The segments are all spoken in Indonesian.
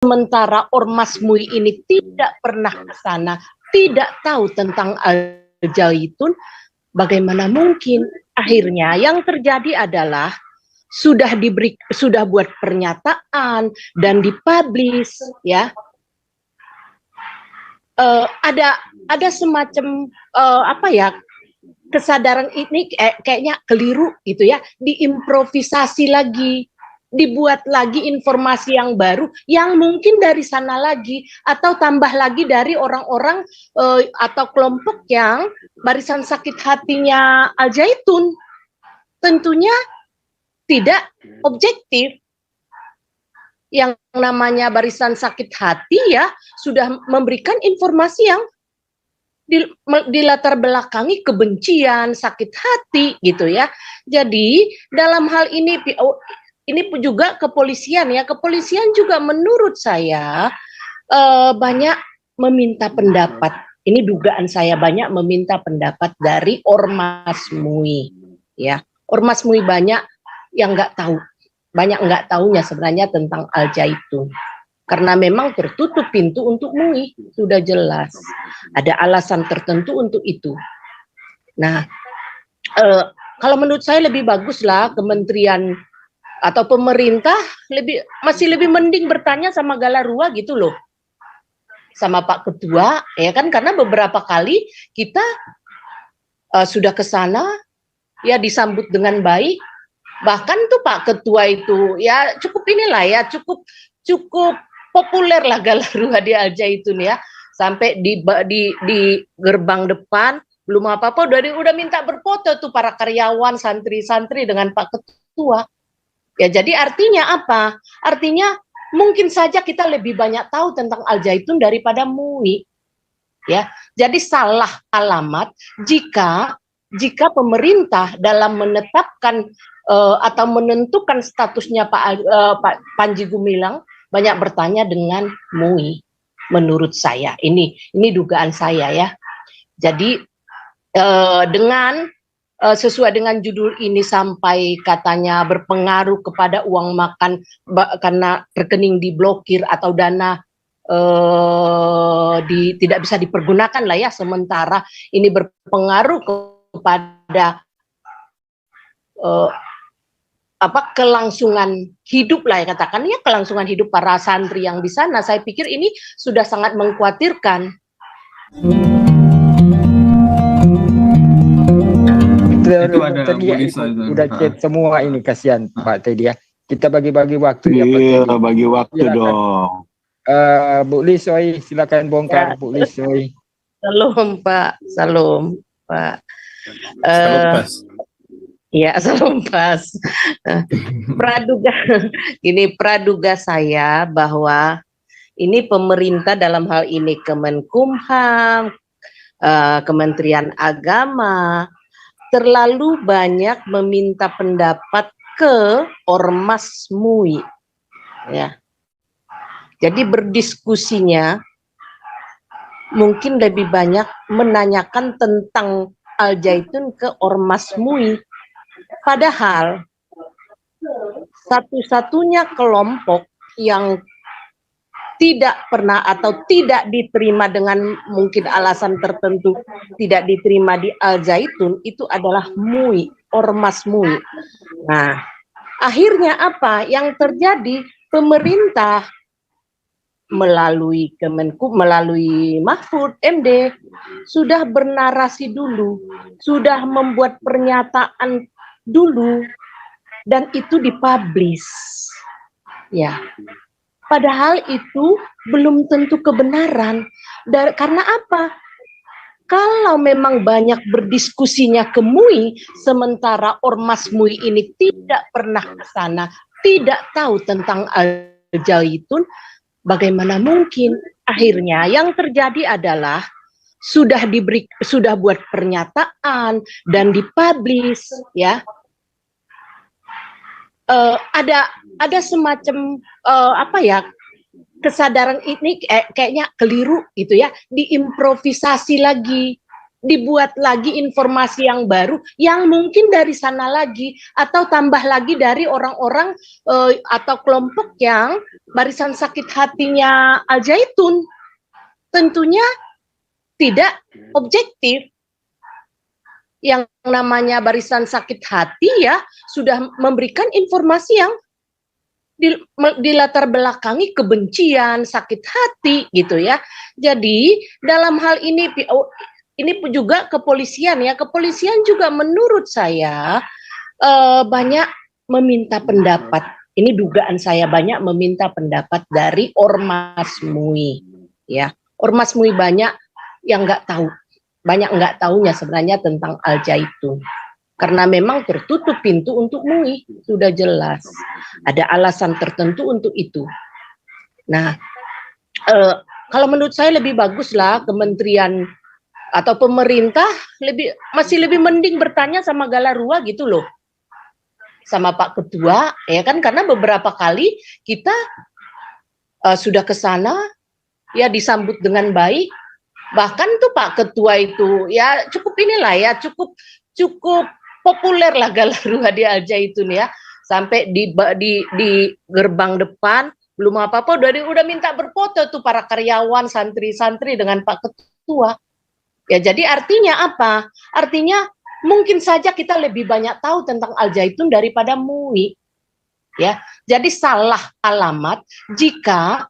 sementara Ormas MUI ini tidak pernah ke sana, tidak tahu tentang Al-Zaitun, bagaimana mungkin? Akhirnya yang terjadi adalah sudah buat pernyataan dan dipublish, ya. Ada semacam kesadaran ini kayaknya keliru gitu ya, diimprovisasi lagi, dibuat lagi informasi yang baru yang mungkin dari sana lagi atau tambah lagi dari orang-orang atau kelompok yang barisan sakit hatinya Al-Zaitun. Tentunya tidak objektif. Yang namanya barisan sakit hati ya sudah memberikan informasi yang di latar belakangi kebencian, sakit hati gitu ya. Jadi dalam hal ini juga kepolisian ya, kepolisian juga menurut saya banyak meminta pendapat. Ini dugaan saya, banyak meminta pendapat dari Ormas MUI ya. Ormas MUI banyak yang nggak tahu. Banyak nggak tahunya sebenarnya tentang Al-Zaitun. Karena memang tertutup pintu untuk MUI, sudah jelas. Ada alasan tertentu untuk itu. Nah, kalau menurut saya lebih baguslah kementerian atau pemerintah masih lebih mending bertanya sama Galarua gitu loh. Sama Pak Ketua, ya kan, karena beberapa kali kita sudah ke sana, ya disambut dengan baik. Bahkan tuh Pak Ketua itu ya cukup cukup populer lah Galarua di Al-Zaitun ya, sampai di gerbang depan belum apa-apa udah minta berfoto tuh para karyawan, santri-santri dengan Pak Ketua. Ya jadi artinya apa? Artinya mungkin saja kita lebih banyak tahu tentang Al-Zaitun daripada MUI. Ya, jadi salah alamat jika pemerintah dalam menetapkan atau menentukan statusnya Pak Panji Gumilang banyak bertanya dengan MUI. Menurut saya, ini dugaan saya ya. Jadi sesuai dengan judul ini sampai katanya berpengaruh kepada uang makan karena rekening diblokir atau dana tidak bisa dipergunakan lah ya, sementara ini berpengaruh kepada kelangsungan hidup lah ya, katakan ya, kelangsungan hidup para santri yang di sana. Saya pikir ini sudah sangat mengkhawatirkan. Itu ada udah chat semua ini, kasihan Pak Teddy ya. Kita bagi-bagi waktu ya Pak Teddy. Iya, bagi waktu dong. Bu Lisoy, silakan bongkar Bu Lisoy. Salam Pak, salam Pak. Salam Pas. Ya, salam Pas. Praduga saya bahwa ini pemerintah dalam hal ini Kemenkumham, Kementerian Agama terlalu banyak meminta pendapat ke Ormas MUI. Ya. Jadi berdiskusinya mungkin lebih banyak menanyakan tentang Al-Zaitun ke Ormas MUI. Padahal satu-satunya kelompok yang tidak pernah atau tidak diterima dengan mungkin alasan tertentu tidak diterima di Al-Zaitun itu adalah MUI, Ormas MUI. Nah, akhirnya apa yang terjadi? Pemerintah melalui Kemenkum, melalui Mahfud MD sudah bernarasi dulu, sudah membuat pernyataan dulu, dan itu dipublish. Ya. Padahal itu belum tentu kebenaran. Karena apa? Kalau memang banyak berdiskusinya ke MUI, sementara Ormas MUI ini tidak pernah ke sana, tidak tahu tentang Al-Zaitun, bagaimana mungkin? Akhirnya yang terjadi adalah sudah buat pernyataan dan dipublish, ya. Ada semacam kesadaran ini kayaknya keliru gitu ya, diimprovisasi lagi, dibuat lagi informasi yang baru yang mungkin dari sana lagi atau tambah lagi dari orang-orang atau kelompok yang barisan sakit hatinya Al Zaitun. Tentunya tidak objektif. Yang namanya barisan sakit hati ya sudah memberikan informasi yang dilatar belakangi kebencian, sakit hati gitu ya. Jadi dalam hal ini juga kepolisian ya, kepolisian juga menurut saya banyak meminta pendapat. Ini dugaan saya, banyak meminta pendapat dari Ormas MUI ya. Ormas MUI banyak yang nggak tahu, banyak nggak tahunya sebenarnya tentang Al Zaitun. Karena memang tertutup pintu untuk MUI, sudah jelas. Ada alasan tertentu untuk itu. Nah, kalau menurut saya lebih baguslah kementerian atau pemerintah masih lebih mending bertanya sama Galarua gitu loh, sama Pak Ketua, ya kan, karena beberapa kali kita sudah ke sana, ya disambut dengan baik, bahkan tuh Pak Ketua itu ya cukup inilah ya, cukup populer lah Galarua di Al Zaitun ya, sampai di gerbang depan belum apa-apa udah minta berfoto tuh para karyawan, santri-santri dengan Pak Ketua. Ya, jadi artinya apa? Artinya mungkin saja kita lebih banyak tahu tentang Al Zaitun daripada MUI. Ya, jadi salah alamat jika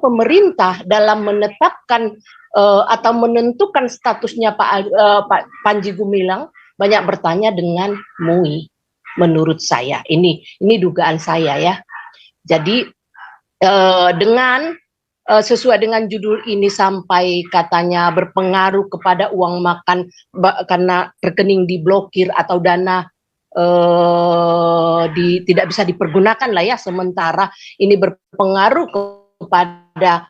pemerintah dalam menetapkan atau menentukan statusnya Pak Panji Gumilang banyak bertanya dengan MUI. Menurut saya, ini dugaan saya ya. Jadi dengan sesuai dengan judul ini sampai katanya berpengaruh kepada uang makan karena rekening diblokir atau dana tidak bisa dipergunakan lah ya, sementara ini berpengaruh kepada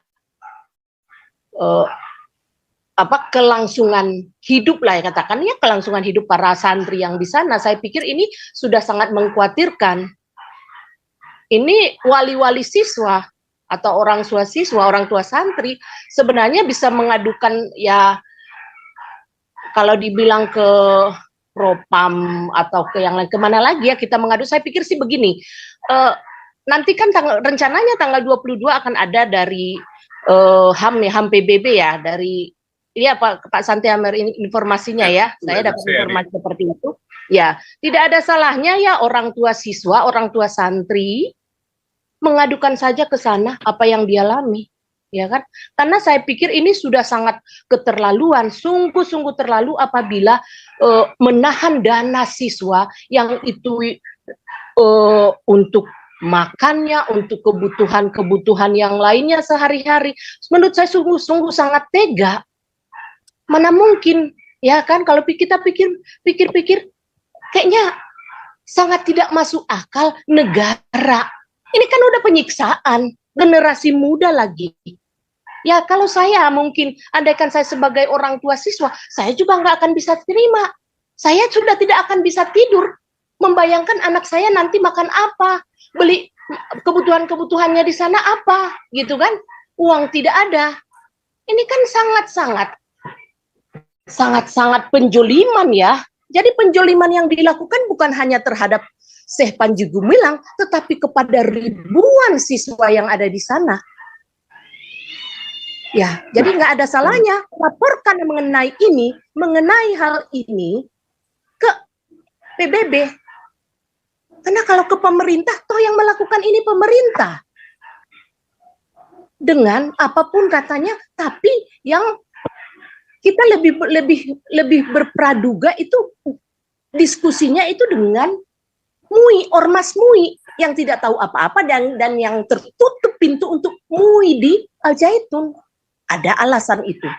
kelangsungan hidup lah ya, katakan ya, kelangsungan hidup para santri yang di sana. Saya pikir ini sudah sangat mengkhawatirkan. Ini wali-wali siswa atau orang tua siswa, orang tua santri sebenarnya bisa mengadukan ya, kalau dibilang ke Propam atau ke yang lain, kemana lagi ya kita mengadu. Saya pikir sih begini, nanti kan rencananya tanggal 22 akan ada dari HAM PBB ya, dari ini Pak Santi Amer informasinya ya, saya dapat informasi seperti itu ya. Tidak ada salahnya ya orang tua siswa, orang tua santri mengadukan saja ke sana apa yang dialami, ya kan? Karena saya pikir ini sudah sangat keterlaluan, sungguh-sungguh terlalu apabila menahan dana siswa yang itu untuk makannya, untuk kebutuhan yang lainnya sehari-hari. Menurut saya sungguh-sungguh sangat tega. Mana mungkin, ya kan? Kalau kita pikir-pikir, kayaknya sangat tidak masuk akal negara. Ini kan udah penyiksaan generasi muda lagi. Ya kalau saya mungkin, andaikan saya sebagai orang tua siswa, saya juga nggak akan bisa terima. Saya sudah tidak akan bisa tidur membayangkan anak saya nanti makan apa, beli kebutuhannya di sana apa, gitu kan? Uang tidak ada. Ini kan sangat penjoliman ya. Jadi penjoliman yang dilakukan bukan hanya terhadap Syekh Panji Gumilang, tetapi kepada ribuan siswa yang ada di sana. Ya, jadi nggak ada salahnya laporkan mengenai hal ini ke PBB. Karena kalau ke pemerintah, toh yang melakukan ini pemerintah. Dengan apapun katanya, tapi yang kita lebih berpraduga itu diskusinya itu dengan MUI, Ormas MUI yang tidak tahu apa-apa dan yang tertutup pintu untuk MUI di Al Zaitun. Ada alasan itu.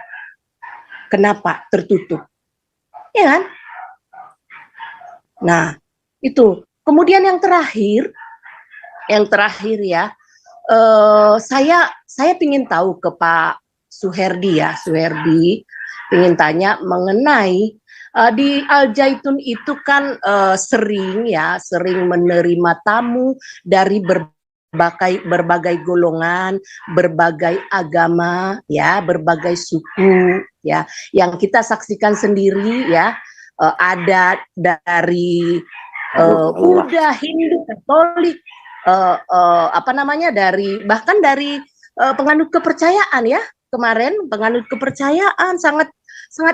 Kenapa tertutup? Ya kan? Nah, itu. Kemudian yang terakhir ya, saya ingin tahu ke Pak Suherdi ya, ingin tanya mengenai di Al Zaitun itu kan sering menerima tamu dari berbagai berbagai golongan, berbagai agama, ya, berbagai suku, ya, yang kita saksikan sendiri, ya, ada dari Buddha, Hindu, Katolik, apa namanya, bahkan dari penganut kepercayaan, ya, kemarin penganut kepercayaan sangat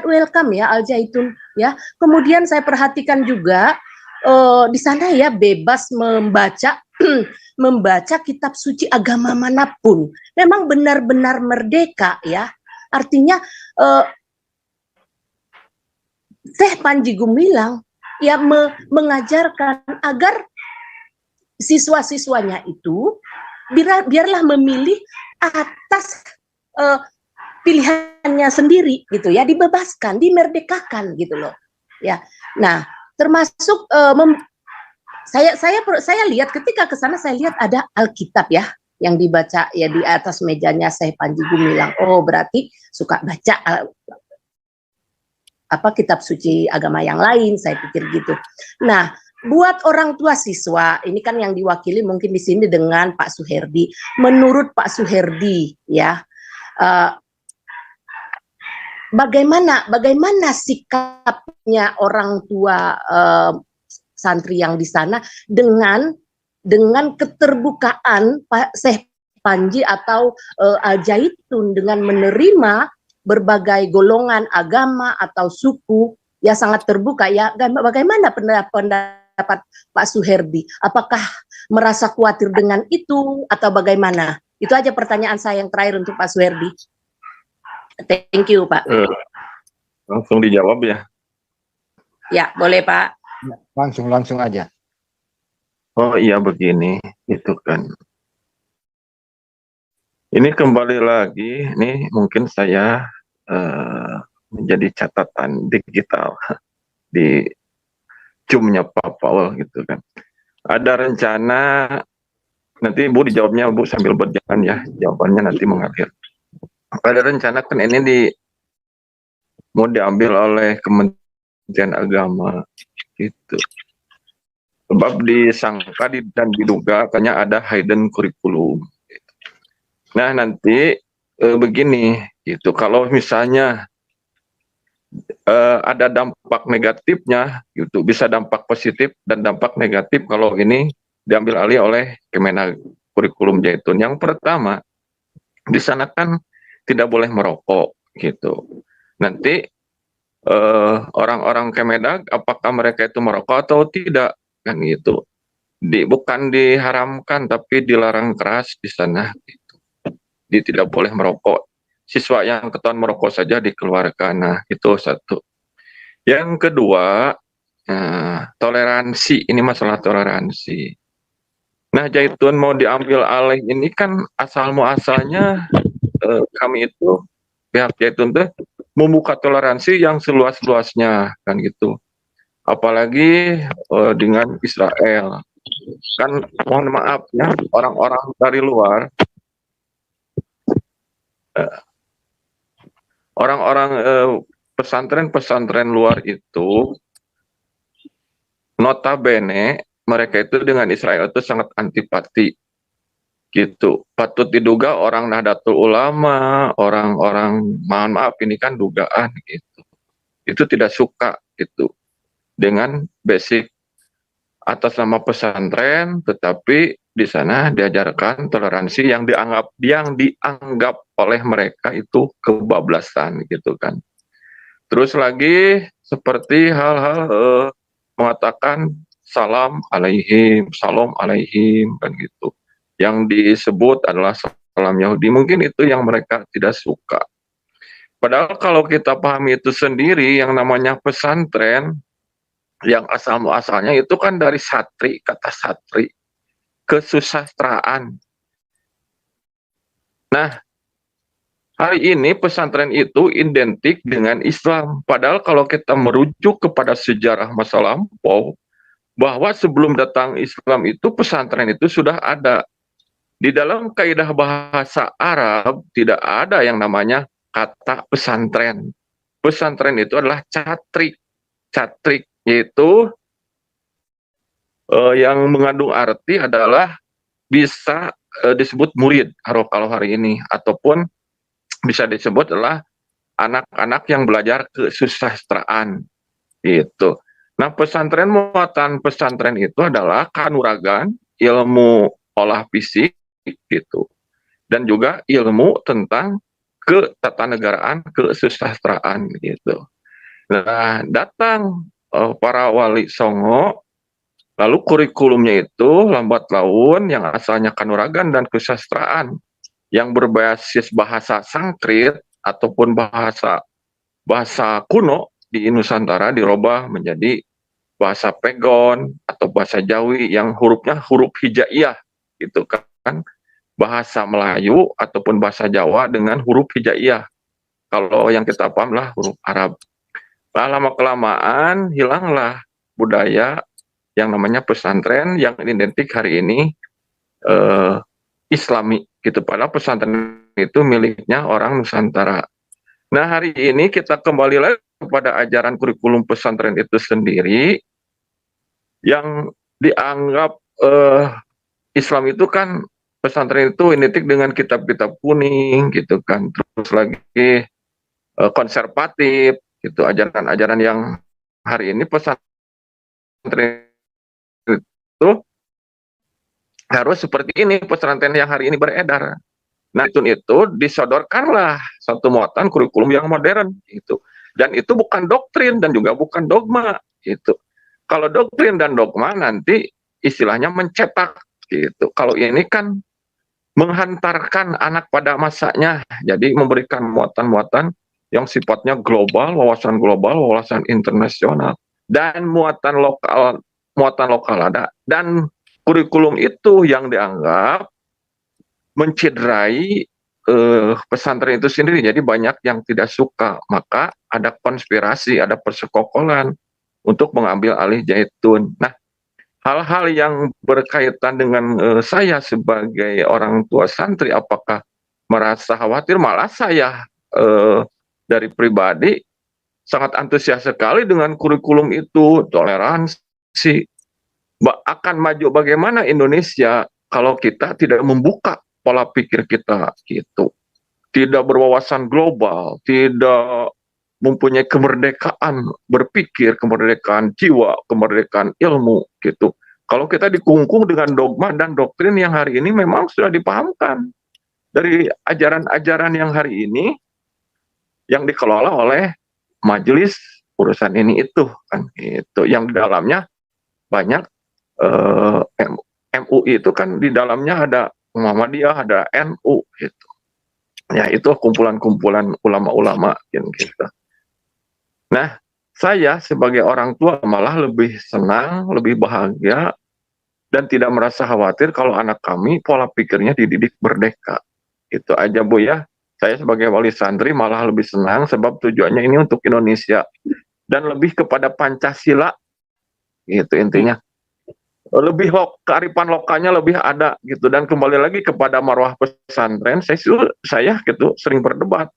welcome, ya, Al Zaitun, ya. Kemudian saya perhatikan juga di sana, ya, bebas membaca membaca kitab suci agama manapun. Memang benar-benar merdeka, ya. Artinya Syekh Panji Gumilang, ya, mengajarkan agar siswa-siswanya itu biarlah memilih atas pilihannya sendiri, gitu, ya, dibebaskan, dimerdekakan, gitu loh, ya. Nah, termasuk saya lihat ketika ke sana, saya lihat ada Alkitab, ya, yang dibaca, ya, di atas mejanya Syekh Panji Gumilang. Oh, berarti suka baca kitab suci agama yang lain, saya pikir gitu. Nah, buat orang tua siswa, ini kan yang diwakili mungkin di sini dengan Pak Suherdi. Menurut Pak Suherdi, ya, bagaimana sikapnya orang tua santri yang di sana dengan keterbukaan Pak Syekh Panji atau Al Zaitun dengan menerima berbagai golongan agama atau suku, ya, sangat terbuka, ya. Bagaimana pendapat Pak Suherdi? Apakah merasa khawatir dengan itu atau bagaimana? Itu aja pertanyaan saya yang terakhir untuk Pak Suherdi. Thank you, Pak. Langsung dijawab, ya? Ya, boleh, Pak. Langsung aja. Oh iya, begini, itu kan. Ini kembali lagi, ini mungkin saya menjadi catatan digital di Zoom-nya Pak Paul, gitu kan. Ada rencana, nanti Bu dijawabnya, Bu, sambil berjalan, ya, jawabannya nanti mengalir. Ada rencana kan ini mau diambil oleh Kementerian Agama, gitu. Sebab disangka dan diduga katanya ada hidden curriculum. Nah, nanti begini, gitu. Kalau misalnya ada dampak negatifnya, gitu, bisa dampak positif dan dampak negatif kalau ini diambil alih oleh Kemenag Kurikulum Zaitun. Yang pertama, di sana kan tidak boleh merokok, gitu. Nanti orang-orang Kemenag, apakah mereka itu merokok atau tidak, kan gitu. Bukan diharamkan, tapi dilarang keras di sana, gitu. Dia tidak boleh merokok. Siswa yang ketahuan merokok saja dikeluarkan. Nah, itu satu. Yang kedua, toleransi. Ini masalah toleransi. Nah, Zaitun mau diambil alih ini kan asal muasalnya kami itu, pihak Zaitun tuh membuka toleransi yang seluas-luasnya, kan gitu. Apalagi dengan Israel. Kan mohon maaf, ya, orang-orang dari luar, orang-orang pesantren-pesantren luar itu notabene mereka itu dengan Israel itu sangat antipati, gitu. Patut diduga orang Nahdlatul Ulama, orang-orang, mohon maaf ini kan dugaan, gitu, itu tidak suka, gitu, dengan basic atas nama pesantren, tetapi di sana diajarkan toleransi yang dianggap oleh mereka itu kebablasan, gitu kan. Terus lagi seperti hal-hal mengatakan salam alaihim, kan gitu. Yang disebut adalah salam Yahudi. Mungkin itu yang mereka tidak suka. Padahal kalau kita pahami itu sendiri, yang namanya pesantren, yang asal-muasalnya itu kan dari satri, kata satri, kesusastraan. Nah, hari ini pesantren itu identik dengan Islam. Padahal kalau kita merujuk kepada sejarah masa lampau, bahwa sebelum datang Islam itu pesantren itu sudah ada. Di dalam kaidah bahasa Arab tidak ada yang namanya kata pesantren. Pesantren itu adalah catrik. Catrik yaitu yang mengandung arti adalah bisa disebut murid kalau hari ini, ataupun bisa disebut adalah anak-anak yang belajar kesusastraan gitu. Nah, muatan pesantren itu adalah kanuragan, ilmu olah fisik gitu, dan juga ilmu tentang ketatanegaraan, kesusastraan gitu. Nah, datang para wali songo, lalu kurikulumnya itu lambat laun yang asalnya kanuragan dan kesusastraan yang berbasis bahasa Sanskrit ataupun bahasa kuno di Nusantara dirubah menjadi bahasa Pegon atau bahasa Jawi yang hurufnya huruf hijaiyah gitu kan, bahasa Melayu ataupun bahasa Jawa dengan huruf hijaiyah. Kalau yang kita paham lah huruf Arab. Nah, lama-kelamaan hilanglah budaya yang namanya pesantren yang identik hari ini Islami gitu, padahal pesantren itu miliknya orang Nusantara. Nah, hari ini kita kembali lagi kepada ajaran kurikulum pesantren itu sendiri yang dianggap Islam itu kan, pesantren itu identik dengan kitab-kitab kuning gitu kan, terus lagi konservatif gitu, ajaran-ajaran yang hari ini pesantren itu harus seperti ini pesantren yang hari ini beredar. Nah, itu disodorkanlah satu muatan kurikulum yang modern gitu. Dan itu bukan doktrin dan juga bukan dogma gitu. Kalau doktrin dan dogma nanti istilahnya mencetak gitu. Kalau ini kan menghantarkan anak pada masanya. Jadi memberikan muatan-muatan yang sifatnya global, wawasan internasional, dan muatan lokal ada. Dan kurikulum itu yang dianggap mencederai pesantren itu sendiri. Jadi banyak yang tidak suka, maka ada konspirasi, ada persekongkolan untuk mengambil alih Zaitun. Nah, hal-hal yang berkaitan dengan saya sebagai orang tua santri, apakah merasa khawatir? Malah saya dari pribadi sangat antusias sekali dengan kurikulum itu, toleransi. Akan maju bagaimana Indonesia kalau kita tidak membuka pola pikir kita gitu, tidak berwawasan global, tidak mempunyai kemerdekaan berpikir, kemerdekaan jiwa, kemerdekaan ilmu gitu. Kalau kita dikungkung dengan dogma dan doktrin yang hari ini memang sudah dipahamkan dari ajaran-ajaran yang hari ini yang dikelola oleh majelis urusan ini itu kan itu, yang di dalamnya banyak MUI itu kan di dalamnya ada Muhammadiyah, ada NU gitu. Ya, itu kumpulan-kumpulan ulama-ulama yang gitu. Nah, saya sebagai orang tua malah lebih senang, lebih bahagia, dan tidak merasa khawatir kalau anak kami pola pikirnya dididik merdeka. Itu aja, Bu, ya. Saya sebagai wali santri malah lebih senang sebab tujuannya ini untuk Indonesia dan lebih kepada Pancasila. Gitu intinya. Lebih kearifan lokalnya lebih ada gitu, dan kembali lagi kepada marwah pesantren, saya gitu sering berdebat.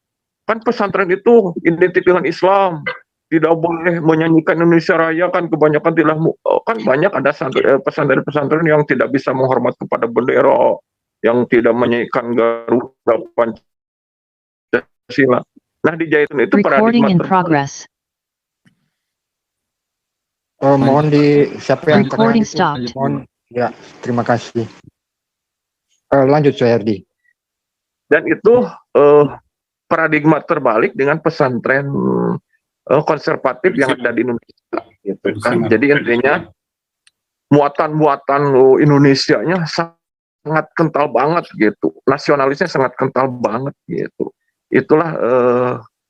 Kan pesantren itu identik dengan Islam, tidak boleh menyanyikan Indonesia Raya, kan kebanyakan tidak, kan banyak ada pesantren-pesantren yang tidak bisa menghormat kepada bendera, yang tidak menyanyikan Garuda Pancasila. Nah, di Zaitun itu paradigma terbalik. Mohon siapa yang Recording stopped. Mohon, ya, terima kasih. Lanjut, Soehardi. Dan itu paradigma terbalik dengan pesantren konservatif yang ada di Indonesia gitu kan. Jadi intinya muatan-muatan Indonesianya sangat kental banget gitu, nasionalisnya sangat kental banget gitu. Itulah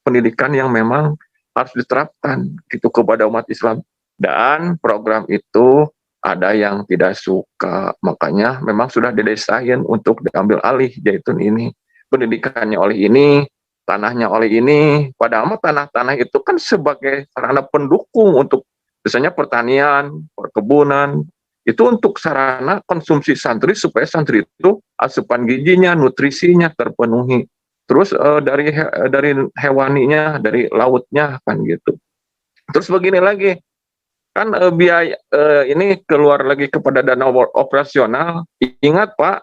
pendidikan yang memang harus diterapkan gitu kepada umat Islam. Dan program itu ada yang tidak suka, makanya memang sudah didesain untuk diambil alih Zaitun ini. Pendidikannya oleh ini, tanahnya oleh ini, padahal tanah-tanah itu kan sebagai sarana pendukung untuk misalnya pertanian, perkebunan, itu untuk sarana konsumsi santri supaya santri itu asupan gizinya, nutrisinya terpenuhi. Terus dari hewaninya, dari lautnya kan gitu. Terus begini lagi, kan biaya ini keluar lagi kepada dana operasional Ingat Pak,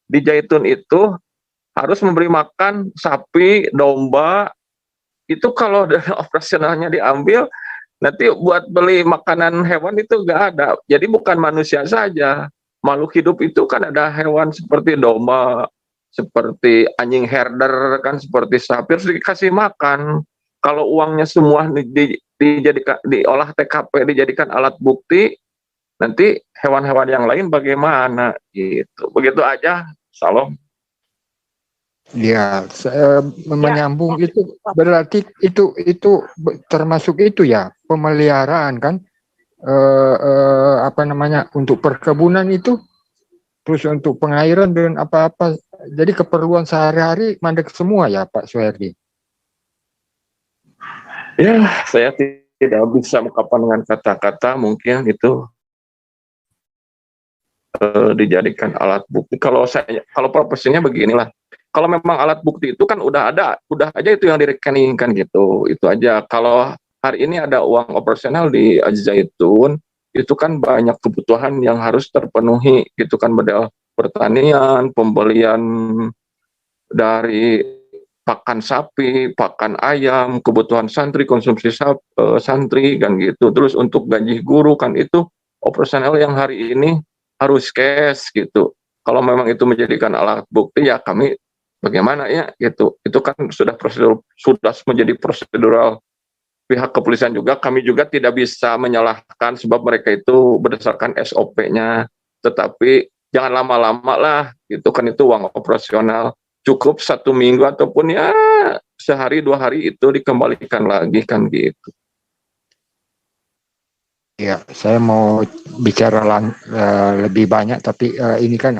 di Zaitun itu harus memberi makan sapi, domba, itu kalau dari operasionalnya diambil, nanti buat beli makanan hewan itu nggak ada. Jadi bukan manusia saja, makhluk hidup itu kan ada hewan seperti domba, seperti anjing herder, kan seperti sapi, harus dikasih makan. Kalau uangnya semua dijadikan, diolah TKP, dijadikan alat bukti, nanti hewan-hewan yang lain bagaimana gitu. Begitu aja. Salam. Ya, saya menyambung itu berarti itu termasuk itu ya, pemeliharaan kan, apa namanya, untuk perkebunan itu, terus untuk pengairan dan apa-apa, jadi keperluan sehari-hari mandek semua ya Pak Suherdi. Ya, saya tidak bisa mengungkapkan dengan kata-kata, mungkin itu dijadikan alat bukti. Kalau profesinya beginilah. Kalau memang alat bukti itu kan udah ada, udah aja itu yang direkeningkan gitu, itu aja. Kalau hari ini ada uang operasional di Zaitun, itu kan banyak kebutuhan yang harus terpenuhi, gitu kan, model pertanian, pembelian dari pakan sapi, pakan ayam, kebutuhan santri, konsumsi santri, kan gitu. Terus untuk gaji guru kan itu operasional yang hari ini harus cash gitu. Kalau memang itu menjadikan alat bukti, ya kami bagaimana ya gitu. Itu kan sudah menjadi prosedural pihak kepolisian juga. Kami juga tidak bisa menyalahkan sebab mereka itu berdasarkan SOP-nya. Tetapi jangan lama-lama lah gitu kan, itu uang operasional. Cukup 1 minggu ataupun ya sehari 2 hari itu dikembalikan lagi kan gitu. Ya, saya mau bicara lebih banyak, tapi ini kan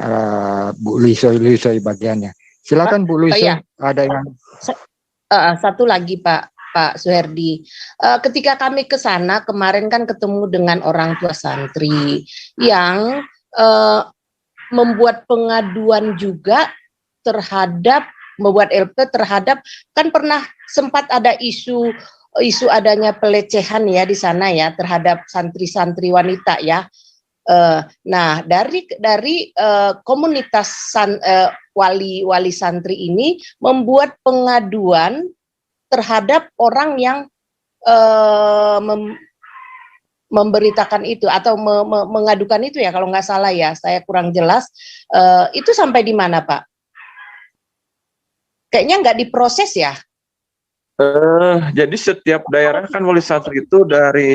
Bu Lisoy bagiannya. Silakan Bu Lisoy, ada yang satu lagi Pak Suherdi. Ketika kami ke sana kemarin kan ketemu dengan orang tua santri yang membuat pengaduan juga terhadap, membuat LP terhadap, kan pernah sempat ada isu adanya pelecehan ya di sana ya terhadap santri-santri wanita ya. Nah, dari komunitas wali santri ini membuat pengaduan terhadap orang yang memberitakan itu atau mengadukan itu ya, kalau nggak salah ya, saya kurang jelas. Itu sampai di mana Pak? Kayaknya nggak diproses ya? Jadi setiap daerah kan wali santri itu dari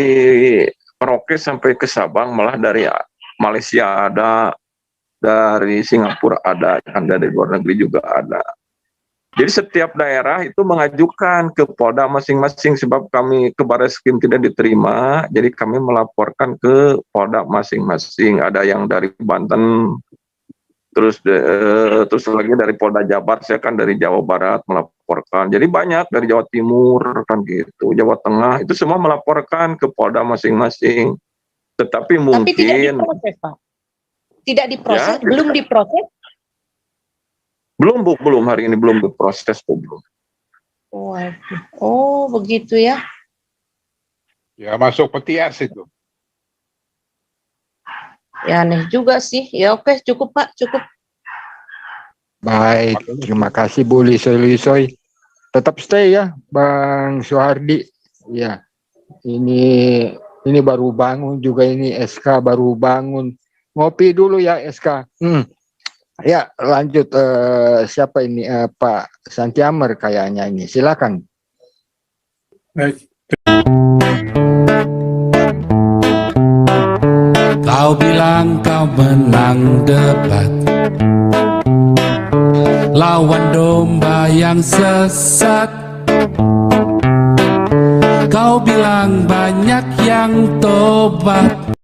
Merauke sampai ke Sabang, malah dari Malaysia ada, dari Singapura ada, kan dari luar negeri juga ada. Jadi setiap daerah itu mengajukan ke Polda masing-masing, sebab kami ke Barreskrim tidak diterima, jadi kami melaporkan ke Polda masing-masing. Ada yang dari Banten, terus lagi dari Polda Jabar, saya kan dari Jawa Barat melaporkan. Jadi banyak dari Jawa Timur kan gitu, Jawa Tengah, itu semua melaporkan ke Polda masing-masing. Tetapi mungkin tidak diproses Pak. Tidak diproses, ya, belum diproses. Belum Bu, belum, hari ini belum diproses Bu, belum. Oh, begitu ya. Ya, masuk petias itu. Ya aneh juga sih. Ya oke, cukup Pak, cukup. Baik, terima kasih Bu Lisoy. Tetap stay ya Bang Suhardi. Ya, ini baru bangun juga, ini SK baru bangun. Ngopi dulu ya SK. Ya, lanjut, siapa ini, Pak Santiamer kayaknya ini. Silakan. Baik. Kau bilang kau menang debat, lawan domba yang sesat. Kau bilang banyak yang tobat.